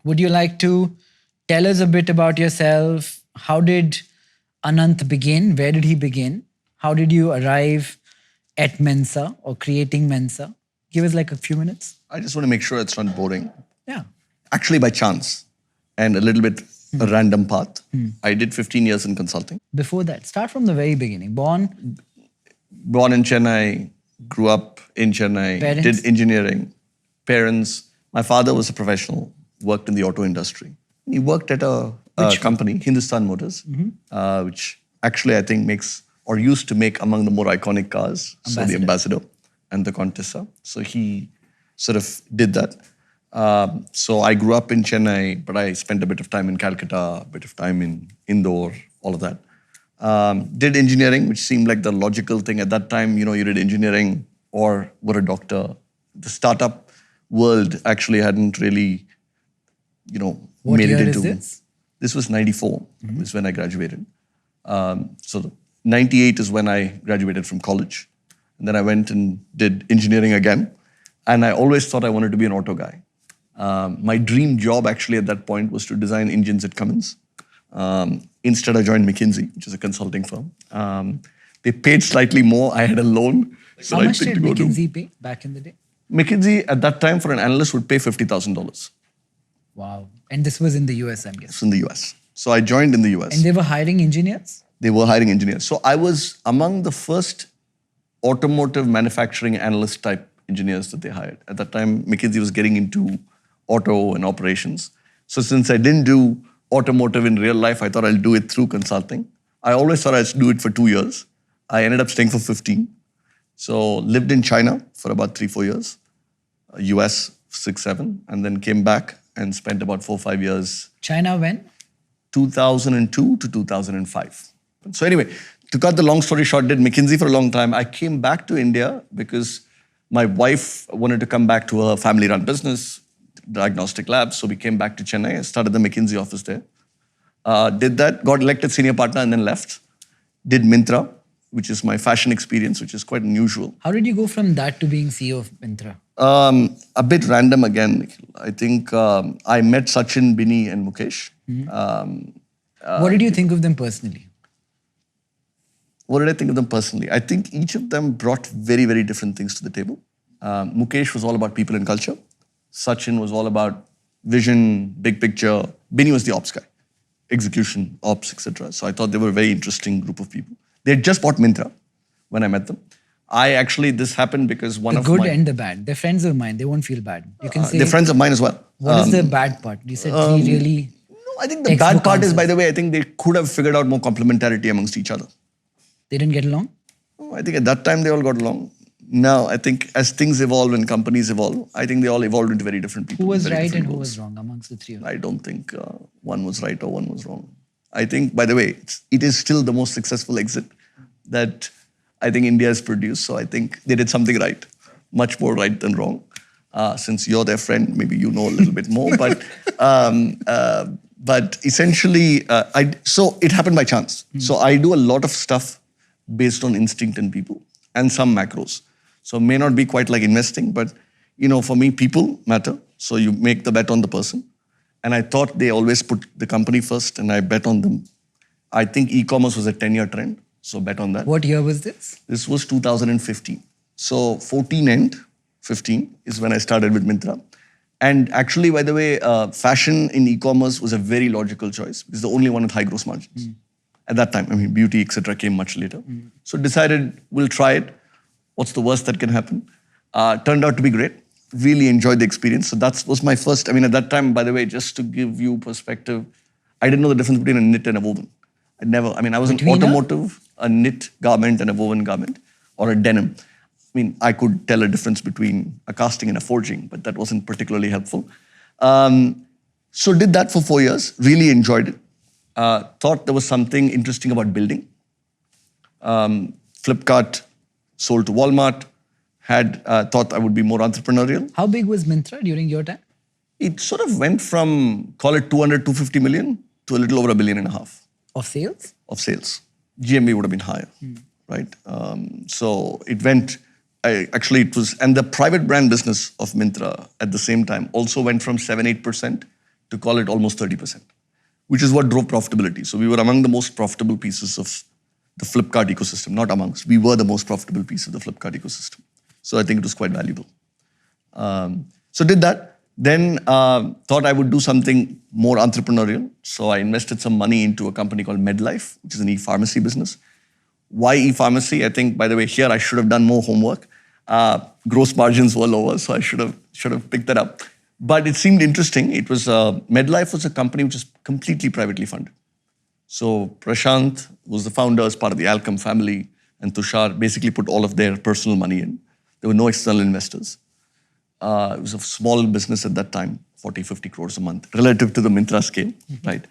Would you like to tell us a bit about yourself? How did Ananth begin? Where did he begin? How did you arrive at Mensa or creating Mensa? Give us like a few minutes. I just want to make sure it's not boring. Yeah. Actually, by chance and a little bit a random path, I did 15 years in consulting. Before that, start from the very beginning. Born in Chennai, grew up in Chennai, Parents? did engineering. Parents, my father was a professional, worked in the auto industry. He worked at a company, Hindustan Motors, which actually I think makes or used to make among the more iconic cars. So the Ambassador and the Contessa. So he sort of did that. So I grew up in Chennai, but I spent a bit of time in Calcutta, a bit of time in Indore, all of that. Did engineering, which seemed like the logical thing at that time. You did engineering or were a doctor. The startup world actually hadn't really, What made year it into. is this? This was 94, is when I graduated. So 98 is when I graduated from college. And then I went and did engineering again. And I always thought I wanted to be an auto guy. My dream job actually at that point was to design engines at Cummins. Instead, I joined McKinsey, which is a consulting firm. They paid slightly more. I had a loan. So How much did McKinsey pay back in the day? McKinsey at that time for an analyst would pay $50,000. Wow. And this was in the US, I'm guessing. It's in the US. So I joined in the US. And they were hiring engineers? They were hiring engineers. So I was among the first automotive manufacturing analyst type engineers that they hired. At that time, McKinsey was getting into auto and operations. So since I didn't do automotive in real life, I thought I'll do it through consulting. I always thought I'd do it for 2 years. I ended up staying for 15. So lived in China for about 3-4 years, US 6-7, and then came back and spent about 4-5 years. China when? 2002 to 2005. So anyway, to cut the long story short, did McKinsey for a long time. I came back to India because my wife wanted to come back to her family-run business, diagnostic labs. So we came back to Chennai. I started the McKinsey office there. Did that, got elected senior partner and then left. Did Myntra, which is my fashion experience, which is quite unusual. How did you go from that to being CEO of Myntra? A bit random again, Nikhil. I think I met Sachin, Bini and Mukesh. What did you think of them personally? What did I think of them personally? I think each of them brought very, very different things to the table. Mukesh was all about people and culture. Sachin was all about vision, big picture. Bini was the ops guy, execution, ops, etc. So I thought they were a very interesting group of people. They had just bought Myntra when I met them. This happened because one of my... The good and the bad. They're friends of mine. They won't feel bad. You can say... They're friends of mine as well. What is the bad part? You said three really... No, I think the bad part is, by the way, I think they could have figured out more complementarity amongst each other. They didn't get along? Oh, I think at that time they all got along. Now, I think as things evolve and companies evolve, I think they all evolved into very different people. Who was right and who was wrong amongst the three of them? I don't think one was right or one was wrong. I think, by the way, it is still the most successful exit that I think India has produced. So I think they did something right, much more right than wrong. Since you're their friend, maybe you know a little bit more. But essentially, so it happened by chance. So I do a lot of stuff based on instinct in people and some macros. So it may not be quite like investing, but for me, people matter. So you make the bet on the person. And I thought they always put the company first and I bet on them. I think e-commerce was a 10-year trend. So bet on that. What year was this? This was 2015. So 14 and 15 is when I started with Myntra. And actually, by the way, fashion in e-commerce was a very logical choice. It's the only one with high gross margins. At that time, beauty, etc. came much later. So decided, we'll try it. What's the worst that can happen? Turned out to be great. Really enjoyed the experience. So that was my first, at that time, by the way, just to give you perspective, I didn't know the difference between a knit and a woven. I was in automotive, a knit garment and a woven garment, or a denim. I could tell a difference between a casting and a forging, but that wasn't particularly helpful. So did that for 4 years, really enjoyed it. Thought there was something interesting about building. Flipkart sold to Walmart, thought I would be more entrepreneurial. How big was Myntra during your time? It sort of went from, call it 200, 250 million to a little over $1.5 billion. Of sales? Of sales. GMV would have been higher, right? So it went, and the private brand business of Myntra at the same time also went from 7-8% to call it almost 30%, which is what drove profitability. So we were among the most profitable pieces of the Flipkart ecosystem, not amongst. We were the most profitable piece of the Flipkart ecosystem. So I think it was quite valuable. So did that. Then thought I would do something more entrepreneurial. So I invested some money into a company called MedLife, which is an e-pharmacy business. Why e-pharmacy? I think, by the way, here I should have done more homework. Gross margins were lower, so I should have picked that up. But it seemed interesting. It was MedLife was a company which is completely privately funded. So Prashant was the founder as part of the Alcom family, and Tushar basically put all of their personal money in. There were no external investors. It was a small business at that time, 40, 50 crores a month, relative to the Myntra scale, right?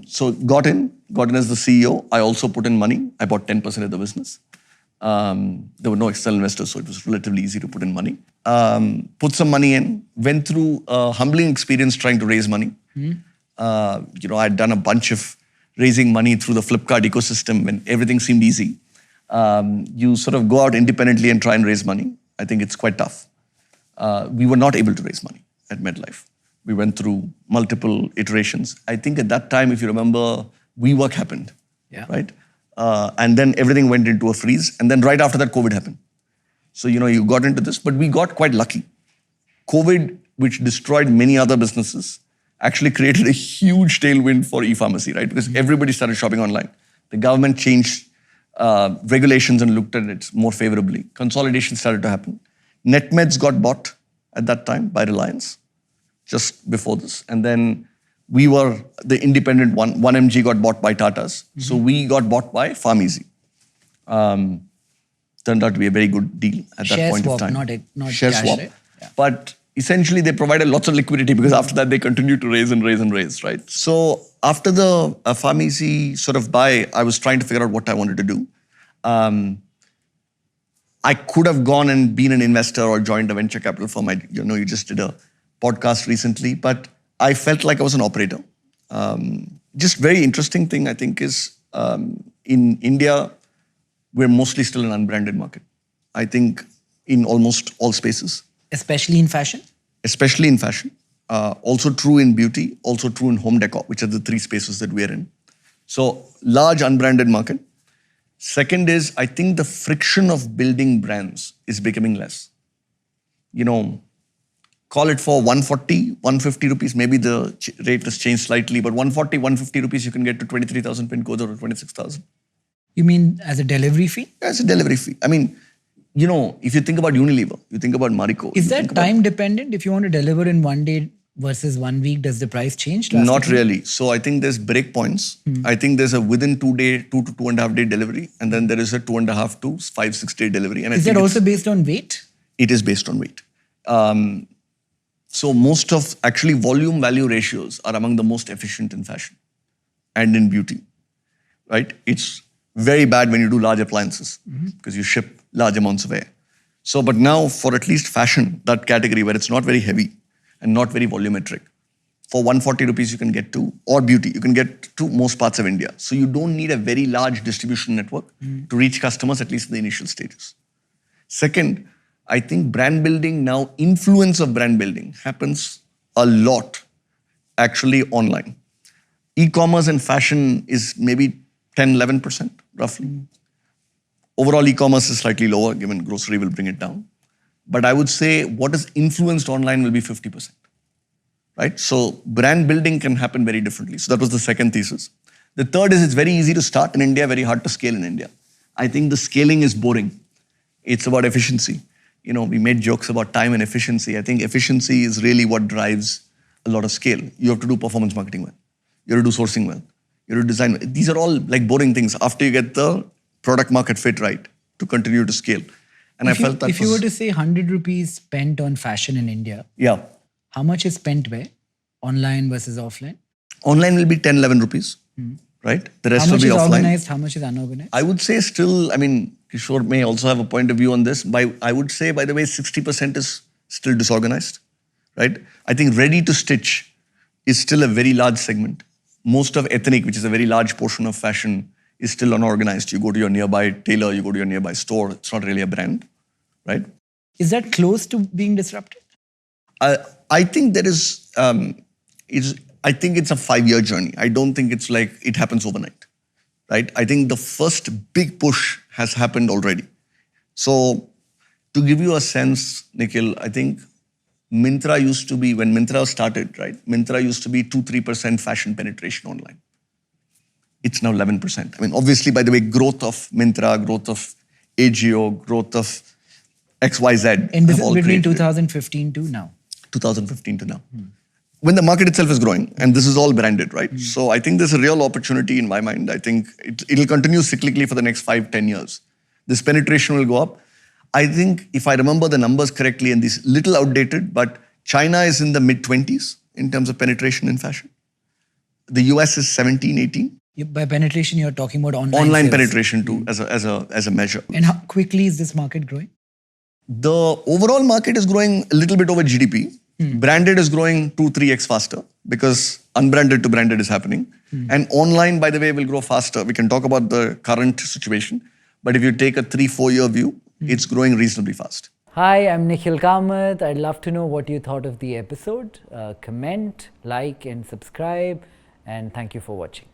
So got in as the CEO. I also put in money. I bought 10% of the business. There were no external investors, so it was relatively easy to put in money. Put some money in, went through a humbling experience trying to raise money. I'd done a bunch of raising money through the Flipkart ecosystem when everything seemed easy. You sort of go out independently and try and raise money. I think it's quite tough. We were not able to raise money at MedLife. We went through multiple iterations. I think at that time, if you remember, WeWork happened, right? And then everything went into a freeze. And then right after that, COVID happened. So, you got into this, but we got quite lucky. COVID, which destroyed many other businesses, actually created a huge tailwind for e-pharmacy, right? Because everybody started shopping online. The government changed regulations and looked at it more favorably. Consolidation started to happen. NetMeds got bought at that time by Reliance, just before this. And then we were the independent one. 1mg got bought by Tatas. So we got bought by PharmEasy. Turned out to be a very good deal at that point of time. Not Share cash, swap. right? Yeah. But essentially, they provided lots of liquidity because after that, they continued to raise and raise and raise, right? So after the PharmEasy sort of buy, I was trying to figure out what I wanted to do. I could have gone and been an investor or joined a venture capital firm. You just did a podcast recently, but I felt like I was an operator. Just very interesting thing, I think, is in India, we're mostly still an unbranded market. I think in almost all spaces. Especially in fashion? Especially in fashion. Also true in beauty, also true in home decor, which are the three spaces that we're in. So large unbranded market. Second is, I think the friction of building brands is becoming less. Call it for 140, 150 rupees. Maybe the rate has changed slightly, but 140, 150 rupees, you can get to 23,000 pin codes or 26,000. You mean as a delivery fee? Yeah, it's a delivery fee. I mean, if you think about Unilever, you think about Marico. Is that time dependent? If you want to deliver in 1 day versus 1 week, does the price change? Not really. So I think there's break points. I think there's a within 2 to 2.5 day delivery. And then there is a 2.5 to 5-6 day delivery. And is that also based on weight? It is based on weight. So most of actually volume value ratios are among the most efficient in fashion and in beauty, right? It's very bad when you do large appliances because you ship large amounts of air. So, but now for at least fashion, that category where it's not very heavy and not very volumetric, for 140 rupees you can get to, or beauty, you can get to most parts of India. So you don't need a very large distribution network to reach customers, at least in the initial stages. Second, I think brand building now, influence of brand building happens a lot actually online. E-commerce and fashion is maybe 10-11% roughly. Overall e-commerce is slightly lower, given grocery will bring it down. But I would say what is influenced online will be 50%, right? So brand building can happen very differently. So that was the second thesis. The third is it's very easy to start in India, very hard to scale in India. I think the scaling is boring. It's about efficiency. We made jokes about time and efficiency. I think efficiency is really what drives a lot of scale. You have to do performance marketing well. You have to do sourcing well. You have to design well. These are all like boring things after you get the product market fit right to continue to scale. And I felt that if you were to say 100 rupees spent on fashion in India, how much is spent where? Online versus offline? Online will be 10-11 rupees, right? The rest will be offline. How much is organized? How much is unorganized? I would say still, Kishore may also have a point of view on this. I would say, by the way, 60% is still disorganized, right? I think ready to stitch is still a very large segment. Most of ethnic, which is a very large portion of fashion, is still unorganized. You go to your nearby tailor, you go to your nearby store. It's not really a brand, right? Is that close to being disrupted? I think there is, I think it's a 5-year journey. I don't think it's like it happens overnight, right? I think the first big push has happened already. So to give you a sense, Nikhil, I think Myntra used to be, when Myntra started, right? Myntra used to be 2-3% fashion penetration online. It's now 11%. I mean, obviously, by the way, growth of Myntra, growth of AGO, growth of XYZ. And this have is all between created it. 2015 to now. 2015 to now. When the market itself is growing, and this is all branded, right? So I think there's a real opportunity in my mind. I think it'll continue cyclically for the next 5-10 years. This penetration will go up. I think if I remember the numbers correctly, and this little outdated, but China is in the mid-20s in terms of penetration in fashion. The US is 17, 18. By penetration, you're talking about online sales. Penetration too, as a measure. And how quickly is this market growing? The overall market is growing a little bit over GDP. Branded is growing 2-3x faster because unbranded to branded is happening. And online, by the way, will grow faster. We can talk about the current situation. But if you take a 3-4 year view, it's growing reasonably fast. Hi, I'm Nikhil Kamath. I'd love to know what you thought of the episode. Comment, like and subscribe. And thank you for watching.